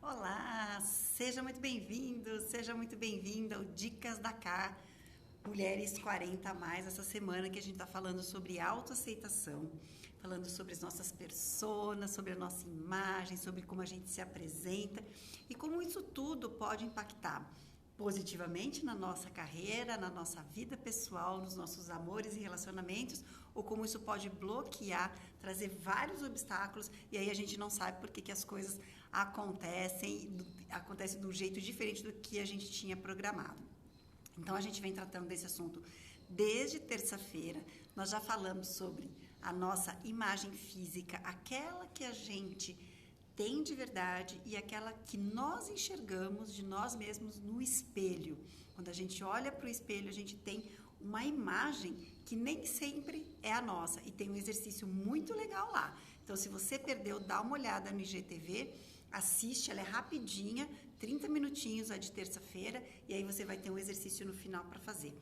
Olá, seja muito bem-vindo, seja muito bem-vinda ao Dicas da Cá, Mulheres 40 a mais, essa semana que a gente está falando sobre autoaceitação, falando sobre as nossas personas, sobre a nossa imagem, sobre como a gente se apresenta e como isso tudo pode impactar positivamente na nossa carreira, na nossa vida pessoal, nos nossos amores e relacionamentos, ou como isso pode bloquear, trazer vários obstáculos e aí a gente não sabe por que as coisas acontecem de um jeito diferente do que a gente tinha programado. Então a gente vem tratando desse assunto desde terça-feira. Nós já falamos sobre a nossa imagem física, aquela que a gente tem de verdade e aquela que nós enxergamos de nós mesmos no espelho. Quando a gente olha para o espelho, a gente tem uma imagem que nem sempre é a nossa e tem um exercício muito legal lá. Então, se você perdeu, dá uma olhada no IGTV, assiste, ela é rapidinha, 30 minutinhos a de terça-feira, e aí você vai ter um exercício no final para fazer.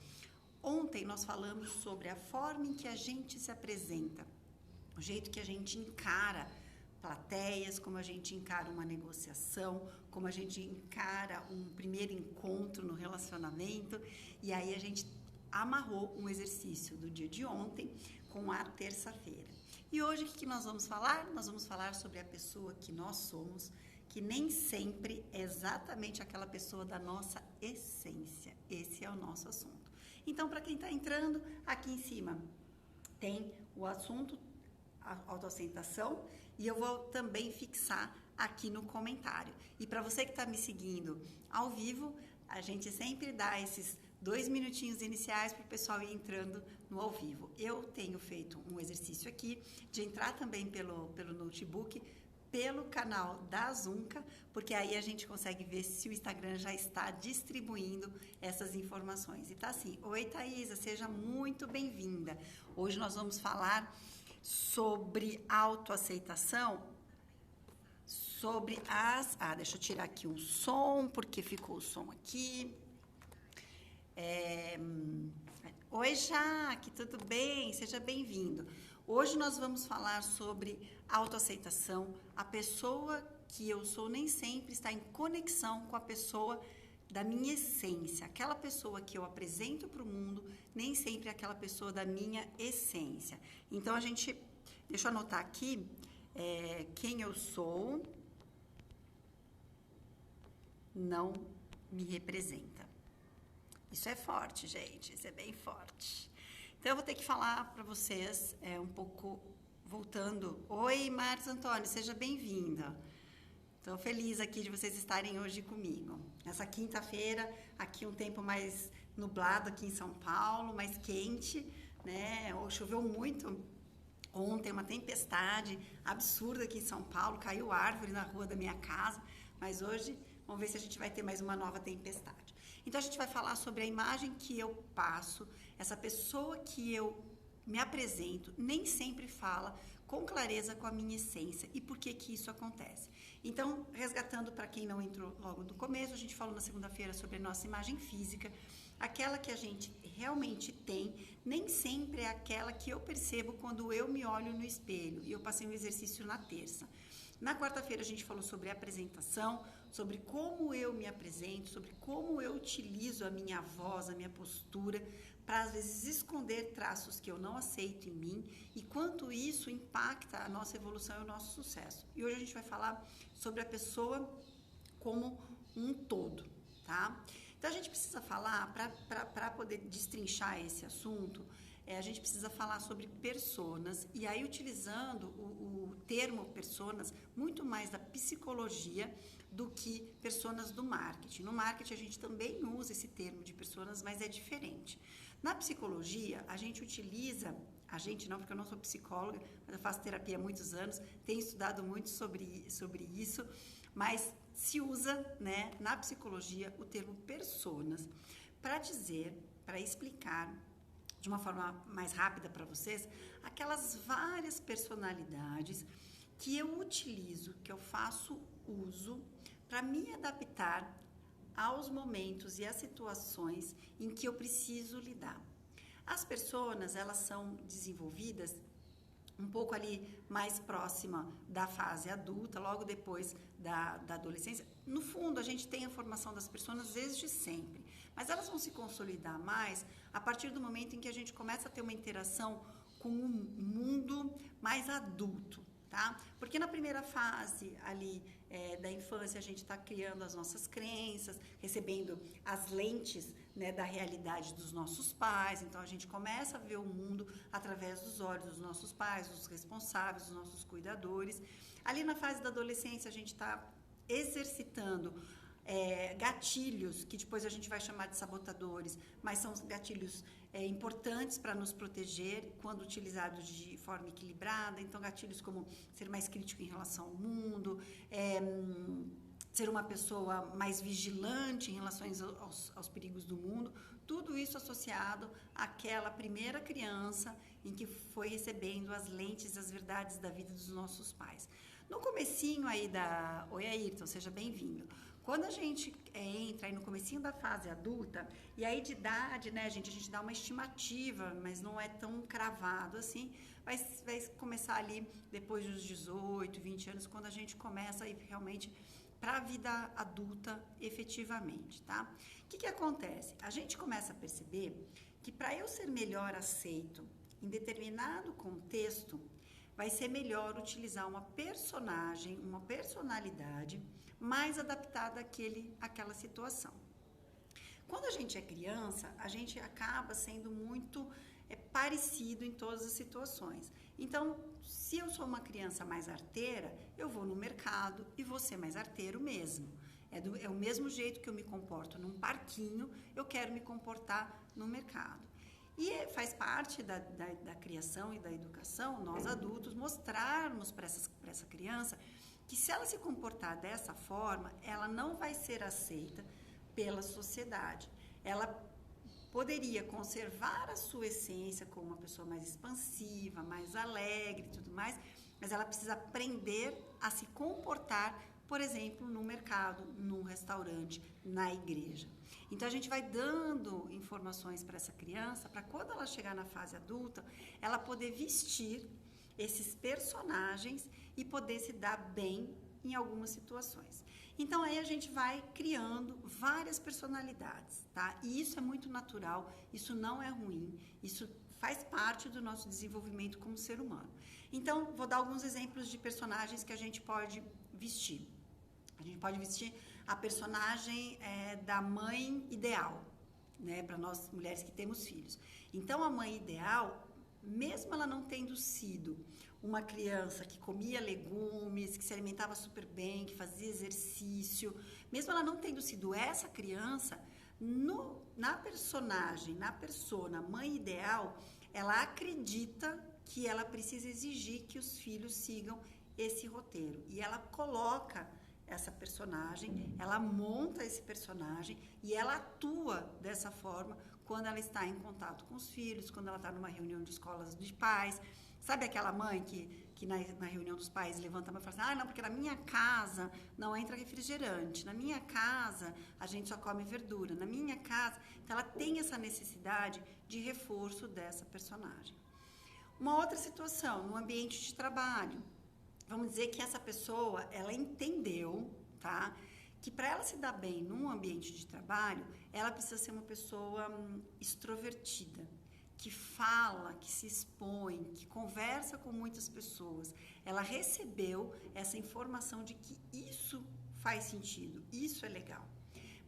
Ontem nós falamos sobre a forma em que a gente se apresenta, o jeito que a gente encara plateias, como a gente encara uma negociação, como a gente encara um primeiro encontro no relacionamento, e aí a gente amarrou um exercício do dia de ontem com a terça-feira. E hoje o que nós vamos falar? Nós vamos falar sobre a pessoa que nós somos, que nem sempre é exatamente aquela pessoa da nossa essência. Esse é o nosso assunto. Então, para quem está entrando, aqui em cima tem o assunto autoaceitação e eu vou também fixar aqui no comentário. E para você que está me seguindo ao vivo, a gente sempre dá esses 2 minutinhos iniciais para o pessoal ir entrando no ao vivo. Eu tenho feito um exercício aqui de entrar também pelo notebook, pelo canal da Zunca, porque aí a gente consegue ver se o Instagram já está distribuindo essas informações. E tá assim: oi Thaisa, seja muito bem-vinda. Hoje nós vamos falar sobre autoaceitação, sobre as... deixa eu tirar aqui o som, porque ficou o som aqui. Oi, Jaque, tudo bem? Seja bem-vindo. Hoje nós vamos falar sobre autoaceitação. A pessoa que eu sou nem sempre está em conexão com a pessoa da minha essência. Aquela pessoa que eu apresento para o mundo, nem sempre é aquela pessoa da minha essência. Então, deixa eu anotar aqui, quem eu sou não me representa. Isso é forte, gente, isso é bem forte. Então, eu vou ter que falar para vocês um pouco, voltando. Oi, Marcos Antônio, seja bem-vinda. Estou feliz aqui de vocês estarem hoje comigo. Nessa quinta-feira, aqui um tempo mais nublado aqui em São Paulo, mais quente, né? Choveu muito ontem, uma tempestade absurda aqui em São Paulo, caiu árvore na rua da minha casa, mas hoje vamos ver se a gente vai ter mais uma nova tempestade. Então a gente vai falar sobre a imagem que eu passo, essa pessoa que eu me apresento, nem sempre fala com clareza com a minha essência e por que isso acontece. Então, resgatando para quem não entrou logo do começo, a gente falou na segunda-feira sobre a nossa imagem física, aquela que a gente realmente tem, nem sempre é aquela que eu percebo quando eu me olho no espelho, e eu passei um exercício na terça. Na quarta-feira a gente falou sobre apresentação, sobre como eu me apresento, sobre como eu utilizo a minha voz, a minha postura, para às vezes esconder traços que eu não aceito em mim e quanto isso impacta a nossa evolução e o nosso sucesso. E hoje a gente vai falar sobre a pessoa como um todo, tá? Então a gente precisa falar, para poder destrinchar esse assunto, a gente precisa falar sobre personas, e aí utilizando o termo personas muito mais da psicologia do que personas do marketing. No marketing a gente também usa esse termo de personas, mas é diferente. Na psicologia a gente utiliza, a gente não, porque eu não sou psicóloga, mas eu faço terapia há muitos anos, tenho estudado muito sobre isso, mas se usa, né, na psicologia o termo personas para dizer, para explicar de uma forma mais rápida para vocês, aquelas várias personalidades que eu utilizo, que eu faço uso para me adaptar aos momentos e às situações em que eu preciso lidar. As personas, elas são desenvolvidas um pouco ali mais próxima da fase adulta, logo depois da adolescência. No fundo, a gente tem a formação das pessoas desde sempre, mas elas vão se consolidar mais a partir do momento em que a gente começa a ter uma interação com um mundo mais adulto, tá? Porque na primeira fase ali da infância a gente está criando as nossas crenças, recebendo as lentes, né, da realidade dos nossos pais. Então a gente começa a ver o mundo através dos olhos dos nossos pais, dos responsáveis, dos nossos cuidadores. Ali na fase da adolescência a gente está exercitando gatilhos, que depois a gente vai chamar de sabotadores, mas são gatilhos importantes para nos proteger quando utilizados de forma equilibrada. Então, gatilhos como ser mais crítico em relação ao mundo, ser uma pessoa mais vigilante em relação aos perigos do mundo, tudo isso associado àquela primeira criança em que foi recebendo as lentes, as verdades da vida dos nossos pais. No comecinho aí Oi, Ayrton, seja bem-vindo. Quando a gente entra aí no comecinho da fase adulta, e aí de idade, né, a gente dá uma estimativa, mas não é tão cravado assim, vai começar ali depois dos 18, 20 anos, quando a gente começa a ir realmente para a vida adulta efetivamente, tá? O que acontece? A gente começa a perceber que para eu ser melhor aceito em determinado contexto, vai ser melhor utilizar uma personagem, uma personalidade mais adaptada àquela situação. Quando a gente é criança, a gente acaba sendo muito parecido em todas as situações. Então, se eu sou uma criança mais arteira, eu vou no mercado e vou ser mais arteiro mesmo. É o mesmo jeito que eu me comporto num parquinho, eu quero me comportar no mercado. E faz parte da criação e da educação, nós adultos, mostrarmos para essa criança que se ela se comportar dessa forma, ela não vai ser aceita pela sociedade. Ela poderia conservar a sua essência como uma pessoa mais expansiva, mais alegre e tudo mais, mas ela precisa aprender a se comportar, por exemplo, no mercado, num restaurante, na igreja. Então, a gente vai dando informações para essa criança, para quando ela chegar na fase adulta, ela poder vestir esses personagens e poder se dar bem em algumas situações. Então, aí a gente vai criando várias personalidades, tá? E isso é muito natural, isso não é ruim, isso faz parte do nosso desenvolvimento como ser humano. Então, vou dar alguns exemplos de personagens que a gente pode vestir. A gente pode vestir a personagem da mãe ideal, né, para nós mulheres que temos filhos. Então, a mãe ideal, mesmo ela não tendo sido uma criança que comia legumes, que se alimentava super bem, que fazia exercício, mesmo ela não tendo sido essa criança, na persona mãe ideal, ela acredita que ela precisa exigir que os filhos sigam esse roteiro. E ela coloca essa personagem, ela monta esse personagem e ela atua dessa forma quando ela está em contato com os filhos, quando ela está numa reunião de escolas de pais. Sabe aquela mãe que na reunião dos pais levanta a mão e fala assim, não, porque na minha casa não entra refrigerante, na minha casa a gente só come verdura, na minha casa... Então, ela tem essa necessidade de reforço dessa personagem. Uma outra situação, no ambiente de trabalho. Vamos dizer que essa pessoa, ela entendeu, tá? Que para ela se dar bem num ambiente de trabalho, ela precisa ser uma pessoa extrovertida, que fala, que se expõe, que conversa com muitas pessoas. Ela recebeu essa informação de que isso faz sentido, isso é legal.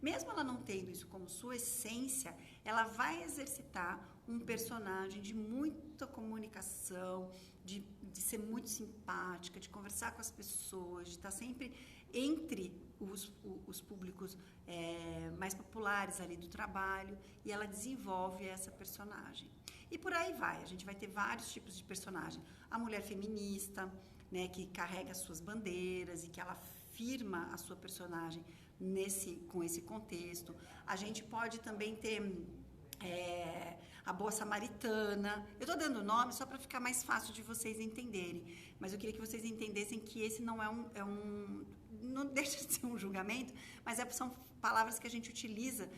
Mesmo ela não tendo isso como sua essência, ela vai exercitar um personagem de muita comunicação, de ser muito simpática, de conversar com as pessoas, de estar sempre entre os públicos mais populares ali do trabalho, e ela desenvolve essa personagem. E por aí vai, a gente vai ter vários tipos de personagem. A mulher feminista, né, que carrega as suas bandeiras e que ela firma a sua personagem com esse contexto. A gente pode também ter a boa samaritana. Eu estou dando nome só para ficar mais fácil de vocês entenderem, mas eu queria que vocês entendessem que esse não não deixa de ser um julgamento, mas são palavras que a gente utiliza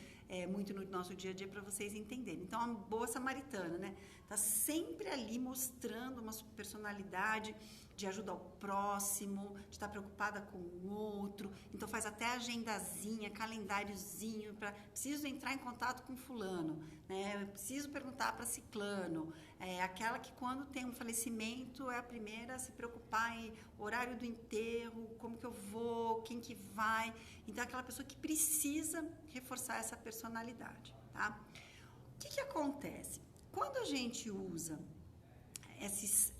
muito no nosso dia a dia para vocês entenderem. Então, a boa samaritana, né? Tá sempre ali mostrando uma personalidade de ajuda ao próximo, de estar preocupada com o outro. Então, faz até agendazinha, calendáriozinho, preciso entrar em contato com fulano, né? Eu preciso perguntar para ciclano. Aquela que quando tem um falecimento é a primeira a se preocupar em horário do enterro, como que eu vou, quem que vai. Então, é aquela pessoa que precisa reforçar essa personalidade, tá? O que acontece? Quando a gente usa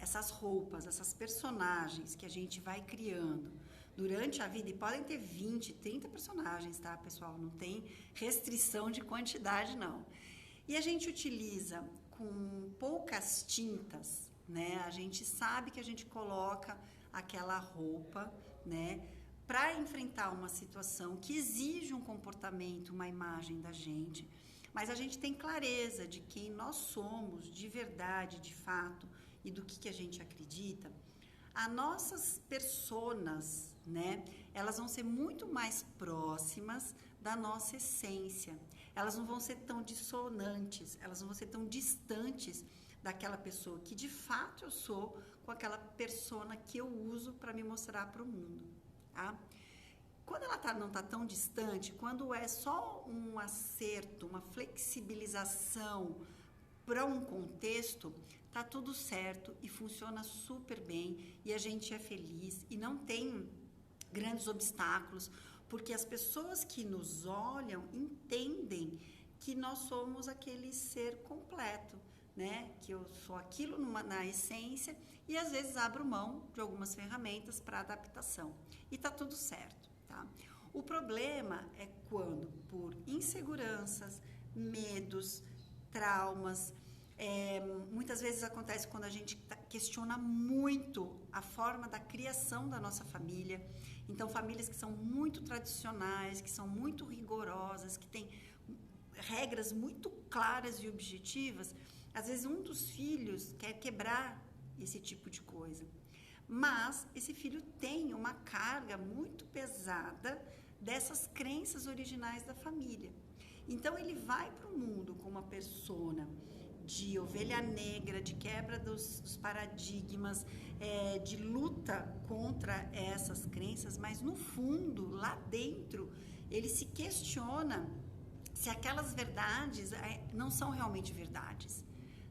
essas roupas, essas personagens que a gente vai criando durante a vida, e podem ter 20, 30 personagens, tá, pessoal? Não tem restrição de quantidade, não. E a gente utiliza com poucas tintas, né? A gente sabe que a gente coloca aquela roupa, né, para enfrentar uma situação que exige um comportamento, uma imagem da gente, mas a gente tem clareza de quem nós somos de verdade, de fato, e do que a gente acredita. As nossas personas, né, elas vão ser muito mais próximas da nossa essência. Elas não vão ser tão dissonantes, elas não vão ser tão distantes daquela pessoa que de fato eu sou, com aquela persona que eu uso para me mostrar para o mundo, tá? Quando ela não está tão distante, quando é só um acerto, uma flexibilização para um contexto, tá tudo certo e funciona super bem e a gente é feliz e não tem grandes obstáculos, porque as pessoas que nos olham entendem que nós somos aquele ser completo, né? Que eu sou aquilo na essência e às vezes abro mão de algumas ferramentas para adaptação e tá tudo certo, tá? O problema é quando, por inseguranças, medos, traumas, muitas vezes acontece quando a gente questiona muito a forma da criação da nossa família. Então, famílias que são muito tradicionais, que são muito rigorosas, que têm regras muito claras e objetivas, às vezes um dos filhos quer quebrar esse tipo de coisa. Mas esse filho tem uma carga muito pesada dessas crenças originais da família. Então, ele vai para o mundo com uma persona de ovelha negra, de quebra dos paradigmas, de luta contra essas crenças, mas no fundo, lá dentro, ele se questiona se aquelas verdades não são realmente verdades,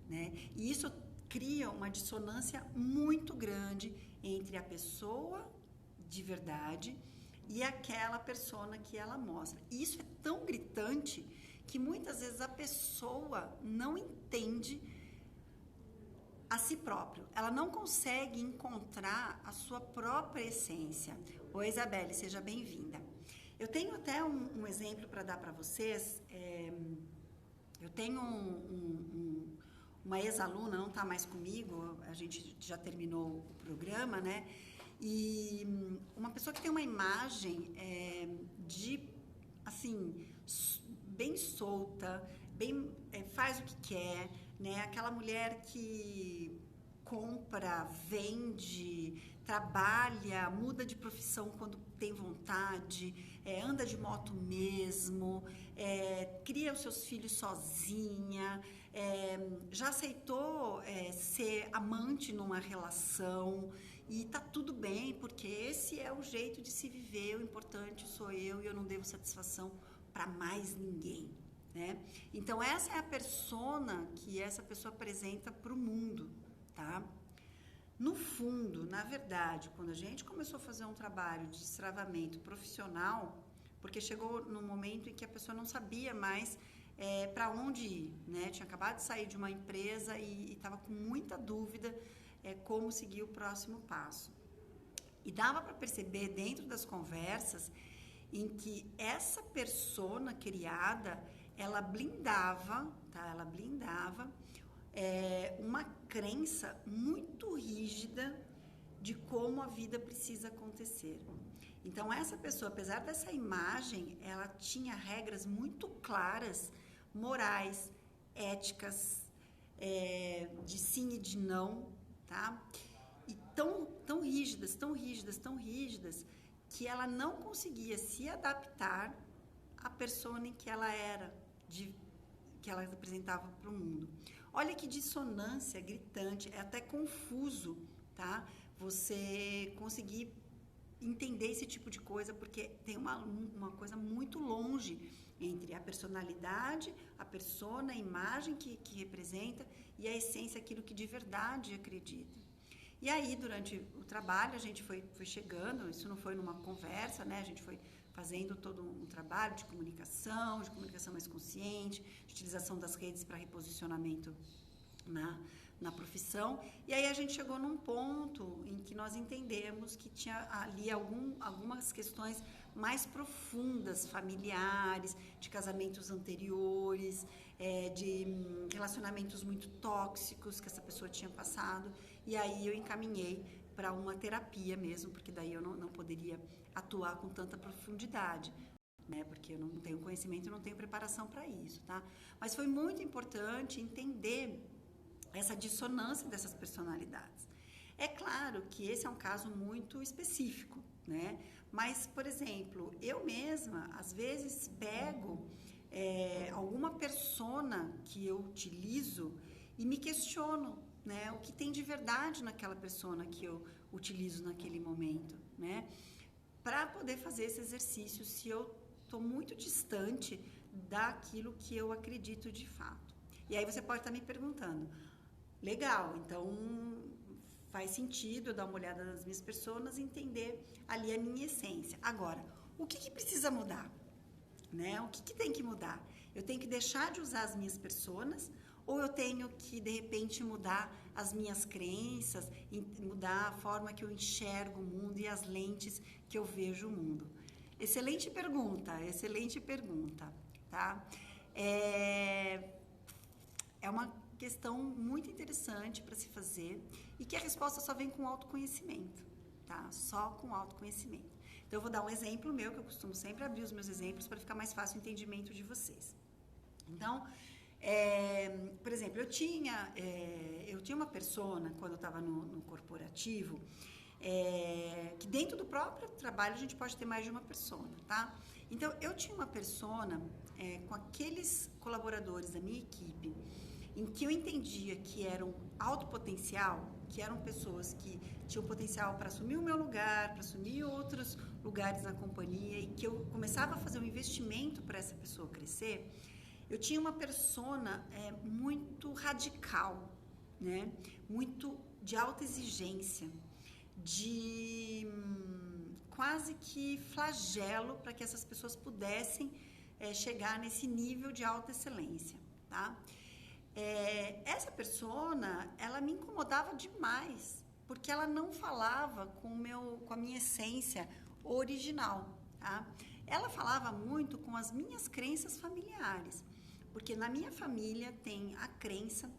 né? E isso cria uma dissonância muito grande entre a pessoa de verdade e aquela persona que ela mostra. E isso é tão gritante que muitas vezes a pessoa não entende a si próprio. Ela não consegue encontrar a sua própria essência. Oi, Isabelle, seja bem-vinda. Eu tenho até um exemplo para dar para vocês. Eu tenho uma ex-aluna, não está mais comigo, a gente já terminou o programa, né? E uma pessoa que tem uma imagem assim, bem solta, faz o que quer, né? Aquela mulher que compra, vende, trabalha, muda de profissão quando tem vontade, anda de moto mesmo, cria os seus filhos sozinha, já aceitou ser amante numa relação e tá tudo bem, porque esse é o jeito de se viver, o importante sou eu e eu não devo satisfação para mais ninguém, né? Então, essa é a persona que essa pessoa apresenta para o mundo, tá? No fundo, na verdade, quando a gente começou a fazer um trabalho de destravamento profissional, porque chegou num momento em que a pessoa não sabia mais para onde ir, né? Tinha acabado de sair de uma empresa e estava com muita dúvida como seguir o próximo passo. E dava para perceber dentro das conversas em que essa persona criada, ela blindava, tá? Ela blindava uma crença muito rígida de como a vida precisa acontecer. Então, essa pessoa, apesar dessa imagem, ela tinha regras muito claras, morais, éticas, de sim e de não, tá? E tão rígidas, que ela não conseguia se adaptar à persona em que ela era, que ela representava para o mundo. Olha que dissonância gritante, é até confuso, tá? Você conseguir entender esse tipo de coisa, porque tem uma coisa muito longe entre a personalidade, a persona, a imagem que representa e a essência, aquilo que de verdade acredita. E aí, durante o trabalho, a gente foi chegando, isso não foi numa conversa, né? A gente foi fazendo todo um trabalho de comunicação mais consciente, de utilização das redes para reposicionamento na profissão. E aí a gente chegou num ponto em que nós entendemos que tinha ali algumas questões mais profundas, familiares, de casamentos anteriores, de relacionamentos muito tóxicos que essa pessoa tinha passado. E aí eu encaminhei para uma terapia mesmo, porque daí eu não poderia atuar com tanta profundidade, né? Porque eu não tenho conhecimento, eu não tenho preparação para isso, tá? Mas foi muito importante entender essa dissonância dessas personalidades. É claro que esse é um caso muito específico, né? Mas, por exemplo, eu mesma, às vezes, pego alguma persona que eu utilizo e me questiono, né? O que tem de verdade naquela persona que eu utilizo naquele momento, né? Para poder fazer esse exercício, se eu estou muito distante daquilo que eu acredito de fato. E aí você pode estar me perguntando, legal, então faz sentido eu dar uma olhada nas minhas personas e entender ali a minha essência. Agora, o que precisa mudar? Né? O que tem que mudar? Eu tenho que deixar de usar as minhas personas ou eu tenho que, de repente, mudar as minhas crenças, mudar a forma que eu enxergo o mundo e as lentes que eu vejo o mundo? Excelente pergunta, tá? É uma questão muito interessante para se fazer e que a resposta só vem com autoconhecimento, tá? Só com autoconhecimento. Então, eu vou dar um exemplo meu, que eu costumo sempre abrir os meus exemplos para ficar mais fácil o entendimento de vocês. Então, por exemplo, eu tinha uma persona, quando eu estava no corporativo, que dentro do próprio trabalho a gente pode ter mais de uma persona, tá? Então, eu tinha uma persona com aqueles colaboradores da minha equipe, em que eu entendia que eram alto potencial, que eram pessoas que tinham potencial para assumir o meu lugar, para assumir outros lugares na companhia, e que eu começava a fazer um investimento para essa pessoa crescer. Eu tinha uma persona muito radical, né? Muito de alta exigência, de quase que flagelo para que essas pessoas pudessem chegar nesse nível de alta excelência, tá? Essa persona, ela me incomodava demais, porque ela não falava com a minha essência original, tá? Ela falava muito com as minhas crenças familiares, porque na minha família tem a crença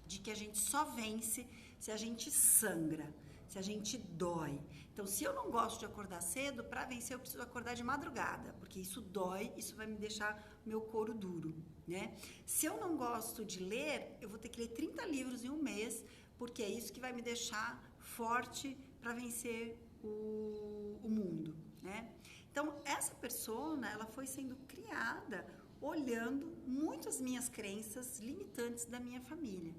de que a gente só vence se a gente sangra, se a gente dói. Então, se eu não gosto de acordar cedo, para vencer eu preciso acordar de madrugada, porque isso dói, isso vai me deixar meu couro duro, né? Se eu não gosto de ler, eu vou ter que ler 30 livros em um mês, porque é isso que vai me deixar forte para vencer o mundo, né? Então, essa persona, ela foi sendo criada olhando muito as minhas crenças limitantes da minha família.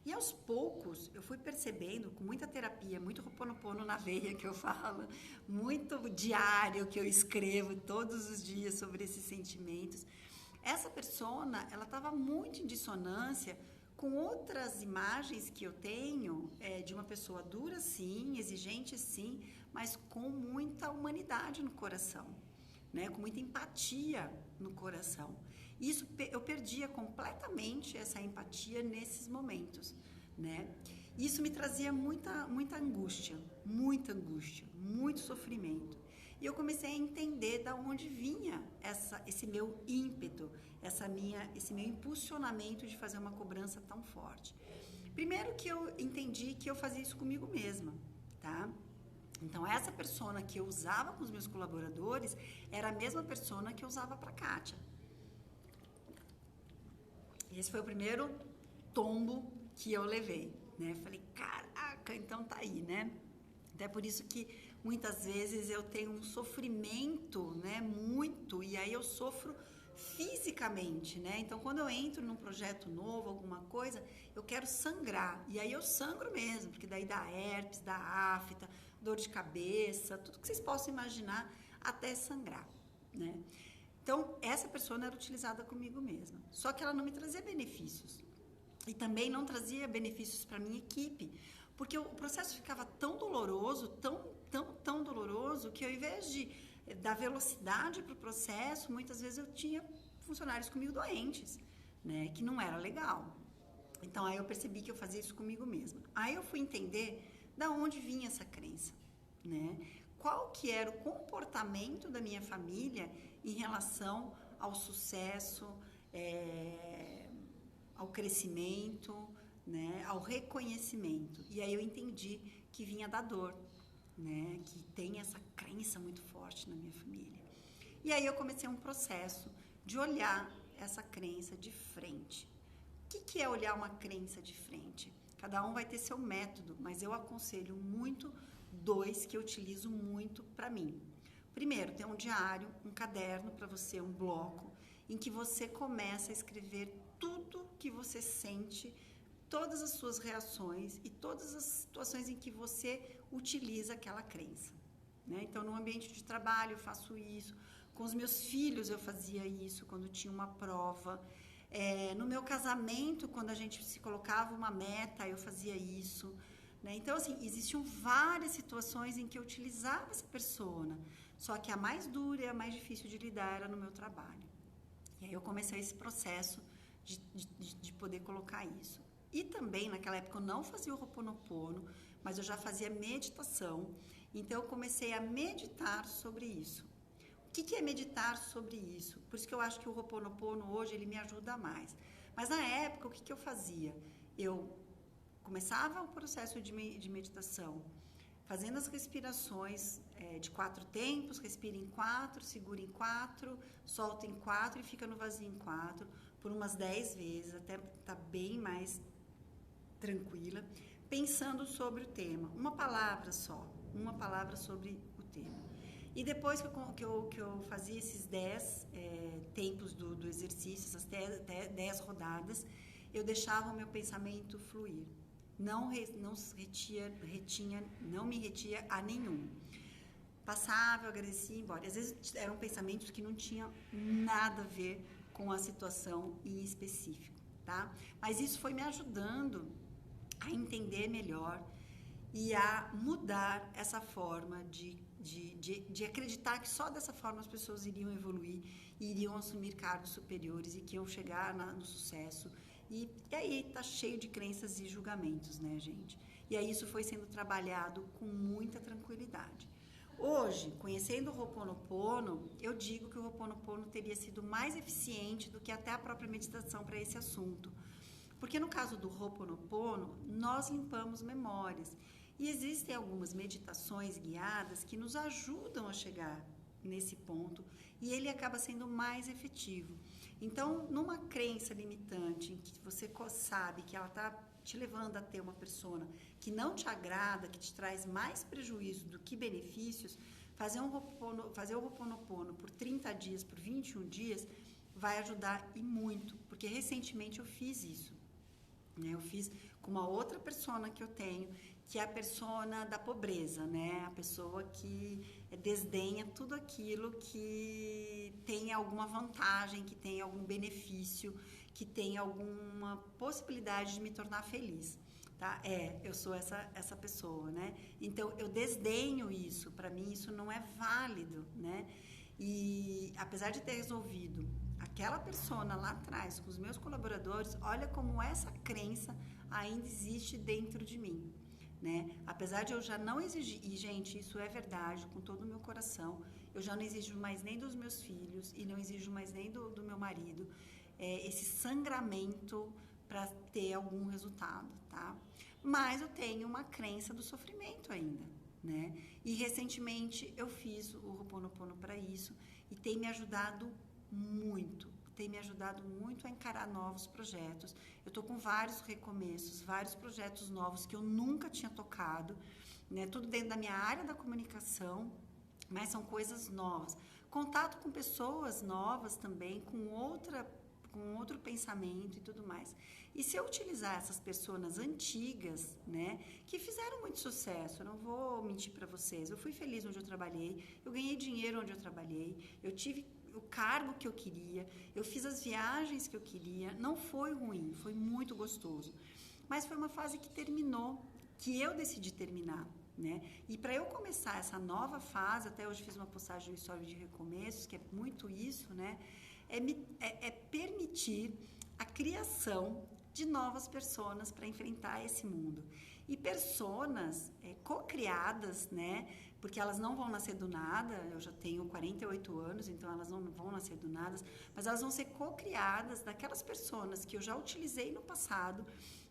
E aos poucos eu fui percebendo, com muita terapia, muito Ho'oponopono na veia que eu falo, muito diário que eu escrevo todos os dias sobre esses sentimentos, essa persona, ela estava muito em dissonância com outras imagens que eu tenho de uma pessoa dura sim, exigente sim, mas com muita humanidade no coração, né? Com muita empatia no coração. Isso, eu perdia completamente essa empatia nesses momentos, né? Isso me trazia muita angústia, muito sofrimento. E eu comecei a entender de onde vinha esse meu ímpeto, esse meu impulsionamento de fazer uma cobrança tão forte. Primeiro que eu entendi que eu fazia isso comigo mesma, tá? Então, essa persona que eu usava com os meus colaboradores era a mesma persona que eu usava para a Kátia. Esse foi o primeiro tombo que eu levei, né? Falei, caraca, então tá aí, né? Então é por isso que muitas vezes eu tenho um sofrimento, né, muito, e aí eu sofro fisicamente, né? Então, quando eu entro num projeto novo, alguma coisa, eu quero sangrar. E aí eu sangro mesmo, porque daí dá herpes, dá afta, dor de cabeça, tudo que vocês possam imaginar, até sangrar, né? Então, essa persona era utilizada comigo mesma. Só que ela não me trazia benefícios. E também não trazia benefícios para minha equipe, porque o processo ficava tão doloroso, tão doloroso, que ao invés de dar velocidade para o processo, muitas vezes eu tinha funcionários comigo doentes, né, que não era legal. Então, aí eu percebi que eu fazia isso comigo mesma. Aí eu fui entender da onde vinha essa crença, né? Qual que era o comportamento da minha família em relação ao sucesso, ao crescimento, né, ao reconhecimento. E aí eu entendi que vinha da dor, né, que tem essa crença muito forte na minha família. E aí eu comecei um processo de olhar essa crença de frente. O que é olhar uma crença de frente? Cada um vai ter seu método, mas eu aconselho muito dois que eu utilizo muito para mim. Primeiro, tem um diário, um caderno para você, um bloco, em que você começa a escrever tudo que você sente, todas as suas reações e todas as situações em que você utiliza aquela crença, né? Então, no ambiente de trabalho eu faço isso, com os meus filhos eu fazia isso quando tinha uma prova, no meu casamento, quando a gente se colocava uma meta, eu fazia isso, né? Então, assim, existiam várias situações em que eu utilizava essa persona, só que a mais dura e a mais difícil de lidar era no meu trabalho. E aí eu comecei esse processo de poder colocar isso. E também, naquela época, eu não fazia o Ho'oponopono, mas eu já fazia meditação. Então, eu comecei a meditar sobre isso. O que é meditar sobre isso? Por isso que eu acho que o Ho'oponopono hoje, ele me ajuda mais. Mas na época, o que eu fazia? Eu começava o processo de meditação, fazendo as respirações de 4 tempos, respira em 4, segura em 4, solta em 4 e fica no vazio em 4, por umas 10 vezes, até estar bem mais tranquila, pensando sobre o tema. Uma palavra só, uma palavra sobre o tema. E depois que eu fazia esses 10 tempos do exercício, essas 10 rodadas, eu deixava o meu pensamento fluir. Não me retia a nenhum. Passava, eu agradecia e ia embora. Às vezes eram pensamentos que não tinham nada a ver com a situação em específico, tá? Mas isso foi me ajudando a entender melhor e a mudar essa forma de acreditar que só dessa forma as pessoas iriam evoluir, iriam assumir cargos superiores e que iam chegar no sucesso. E aí tá cheio de crenças e julgamentos, né, gente? E aí isso foi sendo trabalhado com muita tranquilidade. Hoje, conhecendo o Ho'oponopono, eu digo que o Ho'oponopono teria sido mais eficiente do que até a própria meditação para esse assunto. Porque no caso do Ho'oponopono, nós limpamos memórias. E existem algumas meditações guiadas que nos ajudam a chegar nesse ponto e ele acaba sendo mais efetivo. Então, numa crença limitante, em que você sabe que ela está te levando a ter uma persona que não te agrada, que te traz mais prejuízo do que benefícios, fazer o Ho'oponopono por 30 dias, por 21 dias, vai ajudar e muito. Porque recentemente eu fiz isso, né? Eu fiz com uma outra persona que eu tenho, que é a persona da pobreza, né? A pessoa que desdenha tudo aquilo que tem alguma vantagem, que tem algum benefício, que tem alguma possibilidade de me tornar feliz, tá? Eu sou essa pessoa, né? Então, eu desdenho isso. Para mim, isso não é válido, né? E, apesar de ter resolvido aquela persona lá atrás com os meus colaboradores, olha como essa crença ainda existe dentro de mim, né? Apesar de eu já não exigir, e gente, isso é verdade, com todo o meu coração, eu já não exijo mais nem dos meus filhos e não exijo mais nem do meu marido esse sangramento para ter algum resultado, tá? Mas eu tenho uma crença do sofrimento ainda, né? E recentemente eu fiz o Ho'oponopono para isso e tem me ajudado muito. Tem me ajudado muito a encarar novos projetos. Eu estou com vários recomeços, vários projetos novos que eu nunca tinha tocado, né? Tudo dentro da minha área da comunicação, mas são coisas novas. Contato com pessoas novas também, com outro pensamento e tudo mais. E se eu utilizar essas pessoas antigas, né, que fizeram muito sucesso, eu não vou mentir para vocês, eu fui feliz onde eu trabalhei, eu ganhei dinheiro onde eu trabalhei, eu tive o cargo que eu queria, eu fiz as viagens que eu queria, não foi ruim, foi muito gostoso. Mas foi uma fase que terminou, que eu decidi terminar, né? E para eu começar essa nova fase, até hoje fiz uma postagem no História de Recomeços, que é muito isso, né? É permitir a criação de novas personas para enfrentar esse mundo. E personas co-criadas, né? Porque elas não vão nascer do nada, eu já tenho 48 anos, então elas não vão nascer do nada, mas elas vão ser co-criadas daquelas personas que eu já utilizei no passado,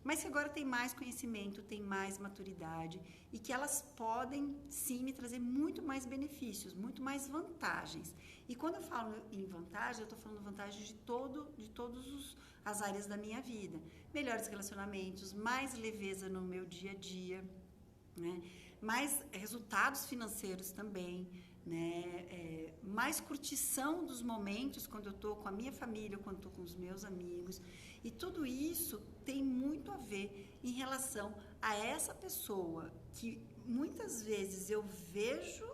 mas que agora tem mais conhecimento, tem mais maturidade e que elas podem sim me trazer muito mais benefícios, muito mais vantagens. E quando eu falo em vantagem, eu estou falando vantagem de todas as áreas da minha vida. Melhores relacionamentos, mais leveza no meu dia a dia, né? Mais resultados financeiros também, né? Mais curtição dos momentos quando eu estou com a minha família, quando eu estou com os meus amigos. E tudo isso tem muito a ver em relação a essa pessoa que muitas vezes eu vejo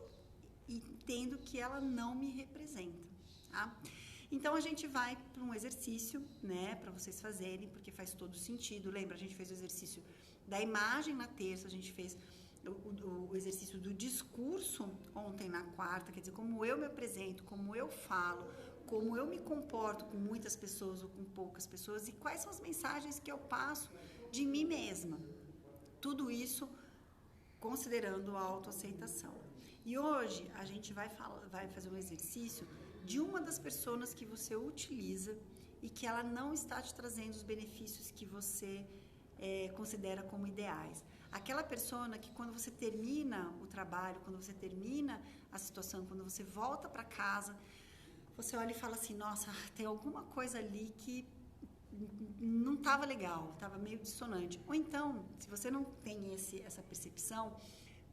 e entendo que ela não me representa, tá? Então a gente vai para um exercício, né, para vocês fazerem, porque faz todo sentido. Lembra, a gente fez o exercício da imagem na terça, a gente fez o exercício do discurso ontem na quarta, quer dizer, como eu me apresento, como eu falo, como eu me comporto com muitas pessoas ou com poucas pessoas e quais são as mensagens que eu passo de mim mesma. Tudo isso considerando a autoaceitação. E hoje a gente vai fazer um exercício de uma das pessoas que você utiliza e que ela não está te trazendo os benefícios que você considera como ideais. Aquela pessoa que quando você termina o trabalho, quando você termina a situação, quando você volta para casa, você olha e fala assim, nossa, tem alguma coisa ali que não estava legal, estava meio dissonante. Ou então, se você não tem essa percepção,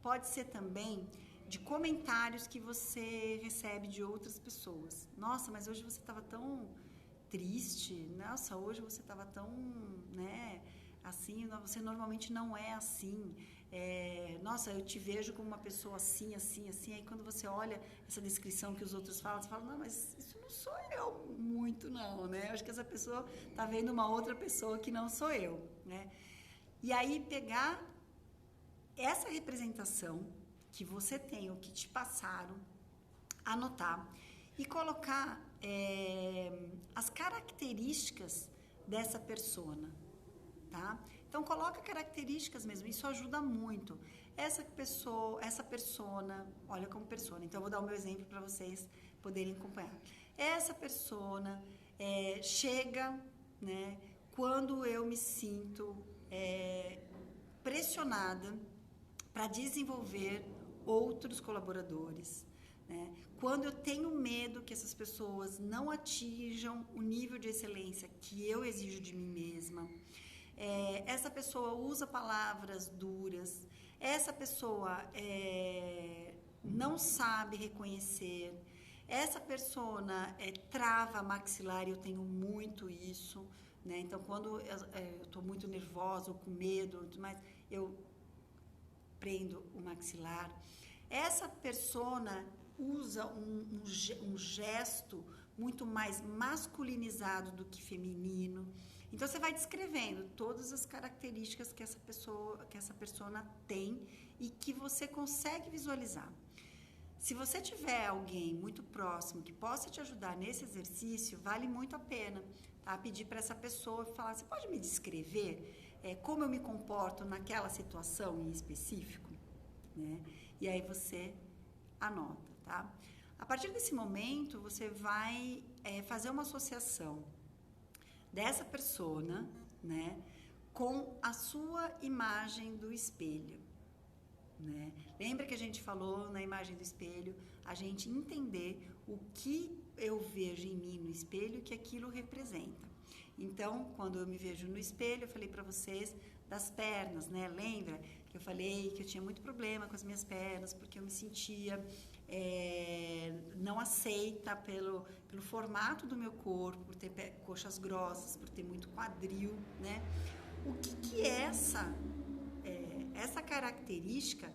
pode ser também de comentários que você recebe de outras pessoas. Nossa, mas hoje você estava tão triste, nossa, hoje você estava tão, né, assim, você normalmente não é assim. Nossa, eu te vejo como uma pessoa assim, assim, assim. Aí quando você olha essa descrição que os outros falam, você fala, não, mas isso não sou eu muito, não, né? Eu acho que essa pessoa está vendo uma outra pessoa que não sou eu, né? E aí pegar essa representação que você tem, o que te passaram, anotar e colocar as características dessa persona, tá? Então coloca características mesmo, isso ajuda muito. Essa persona, olha como persona, então eu vou dar o meu exemplo para vocês poderem acompanhar. Essa persona chega, né, quando eu me sinto pressionada para desenvolver outros colaboradores, né? Quando eu tenho medo que essas pessoas não atinjam o nível de excelência que eu exijo de mim mesma. Essa pessoa usa palavras duras, essa pessoa não sabe reconhecer, essa persona trava maxilar, eu tenho muito isso, né? Então, quando eu estou muito nervosa ou com medo, mas eu prendo o maxilar. Essa persona usa um gesto muito mais masculinizado do que feminino. Então você vai descrevendo todas as características que essa persona tem e que você consegue visualizar. Se você tiver alguém muito próximo que possa te ajudar nesse exercício, vale muito a pena, tá? Pedir para essa pessoa falar, você pode me descrever como eu me comporto naquela situação em específico, né? E aí você anota, tá? A partir desse momento, você vai fazer uma associação dessa persona, né, com a sua imagem do espelho, né? Lembra que a gente falou na imagem do espelho, a gente entender o que eu vejo em mim no espelho, que aquilo representa. Então, quando eu me vejo no espelho, eu falei para vocês das pernas, né? Lembra que eu falei que eu tinha muito problema com as minhas pernas, porque eu me sentia não aceita pelo formato do meu corpo, por ter coxas grossas, por ter muito quadril, né? O que essa característica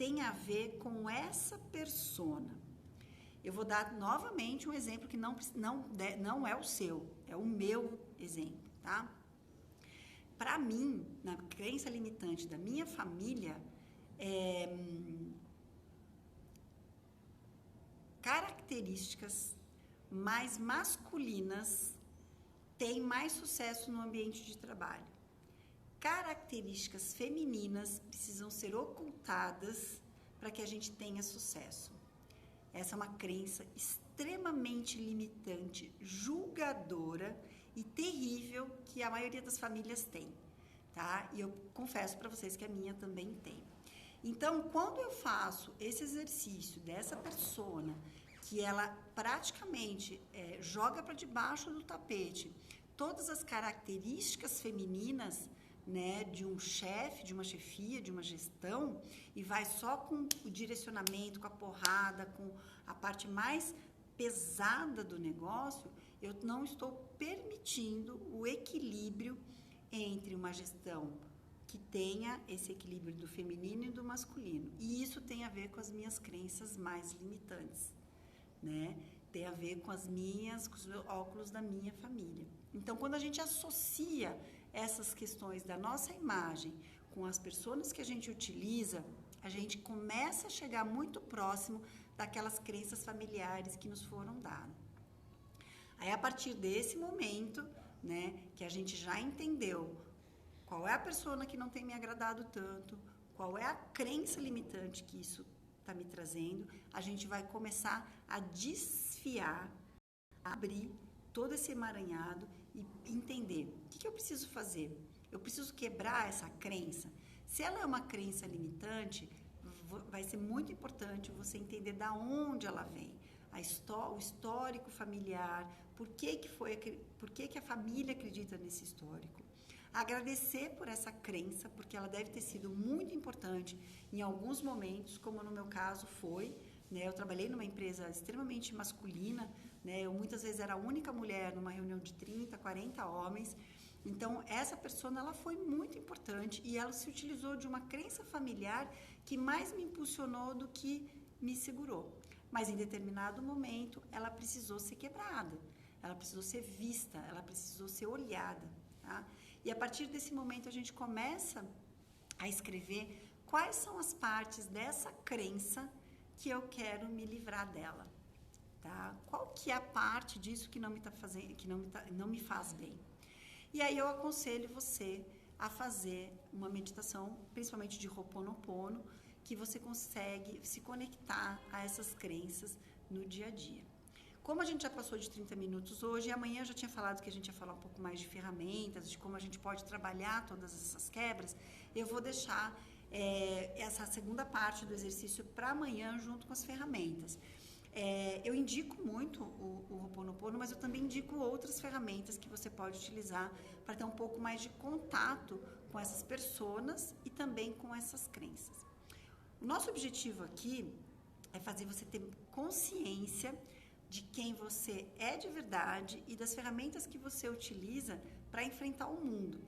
tem a ver com essa persona? Eu vou dar novamente um exemplo que não é o seu, é o meu exemplo, tá? Para mim, na crença limitante da minha família, características mais masculinas têm mais sucesso no ambiente de trabalho. Características femininas precisam ser ocultadas para que a gente tenha sucesso. Essa é uma crença extremamente limitante, julgadora e terrível que a maioria das famílias tem, tá? E eu confesso para vocês que a minha também tem. Então, quando eu faço esse exercício dessa persona, que ela praticamente joga para debaixo do tapete todas as características femininas, né, de um chefe, de uma chefia, de uma gestão, e vai só com o direcionamento, com a porrada, com a parte mais pesada do negócio, eu não estou permitindo o equilíbrio entre uma gestão que tenha esse equilíbrio do feminino e do masculino. E isso tem a ver com as minhas crenças mais limitantes, né? Tem a ver com com os óculos da minha família. Então, quando a gente associa essas questões da nossa imagem com as pessoas que a gente utiliza, a gente começa a chegar muito próximo daquelas crenças familiares que nos foram dadas. Aí, a partir desse momento, né, que a gente já entendeu qual é a persona que não tem me agradado tanto, qual é a crença limitante que isso está me trazendo, a gente vai começar a desfiar, a abrir todo esse emaranhado e entender o que eu preciso fazer. Eu preciso quebrar essa crença. Se ela é uma crença limitante, vai ser muito importante você entender da onde ela vem, o histórico familiar, por que a família acredita nesse histórico. Agradecer por essa crença, porque ela deve ter sido muito importante em alguns momentos, como no meu caso foi, né? Eu trabalhei numa empresa extremamente masculina, né? Eu muitas vezes era a única mulher numa reunião de 30, 40 homens. Então, essa pessoa ela foi muito importante e ela se utilizou de uma crença familiar que mais me impulsionou do que me segurou. Mas, em determinado momento, ela precisou ser quebrada, ela precisou ser vista, ela precisou ser olhada, tá? E a partir desse momento, a gente começa a escrever quais são as partes dessa crença que eu quero me livrar dela, tá? Qual que é a parte disso que não me faz bem? E aí eu aconselho você a fazer uma meditação, principalmente de Ho'oponopono, que você consegue se conectar a essas crenças no dia a dia. Como a gente já passou de 30 minutos hoje, e amanhã eu já tinha falado que a gente ia falar um pouco mais de ferramentas, de como a gente pode trabalhar todas essas quebras, eu vou deixar essa segunda parte do exercício para amanhã junto com as ferramentas. Eu indico muito o Ho'oponopono, mas eu também indico outras ferramentas que você pode utilizar para ter um pouco mais de contato com essas personas e também com essas crenças. O nosso objetivo aqui é fazer você ter consciência de quem você é de verdade e das ferramentas que você utiliza para enfrentar o mundo.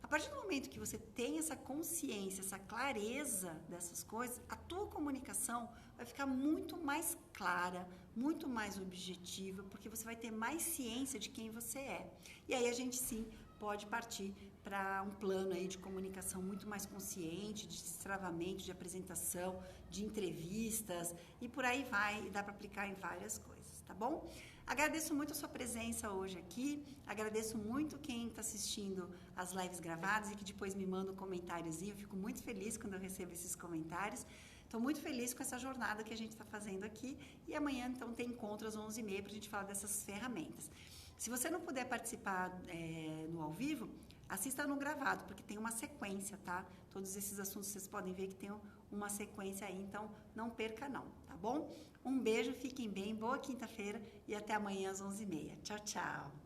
A partir do momento que você tem essa consciência, essa clareza dessas coisas, a tua comunicação vai ficar muito mais clara, muito mais objetiva, porque você vai ter mais ciência de quem você é. E aí a gente sim pode partir para um plano aí de comunicação muito mais consciente, de destravamento, de apresentação, de entrevistas e por aí vai, e dá para aplicar em várias coisas, tá bom? Agradeço muito a sua presença hoje aqui, agradeço muito quem está assistindo as lives gravadas e que depois me manda um comentáriozinho, eu fico muito feliz quando eu recebo esses comentários. Estou muito feliz com essa jornada que a gente está fazendo aqui e amanhã então tem encontro às 11h30 para a gente falar dessas ferramentas. Se você não puder participar no ao vivo, assista no gravado, porque tem uma sequência, tá? Todos esses assuntos vocês podem ver que tem uma sequência aí, então não perca não, tá bom? Um beijo, fiquem bem, boa quinta-feira e até amanhã às 11h30. Tchau, tchau!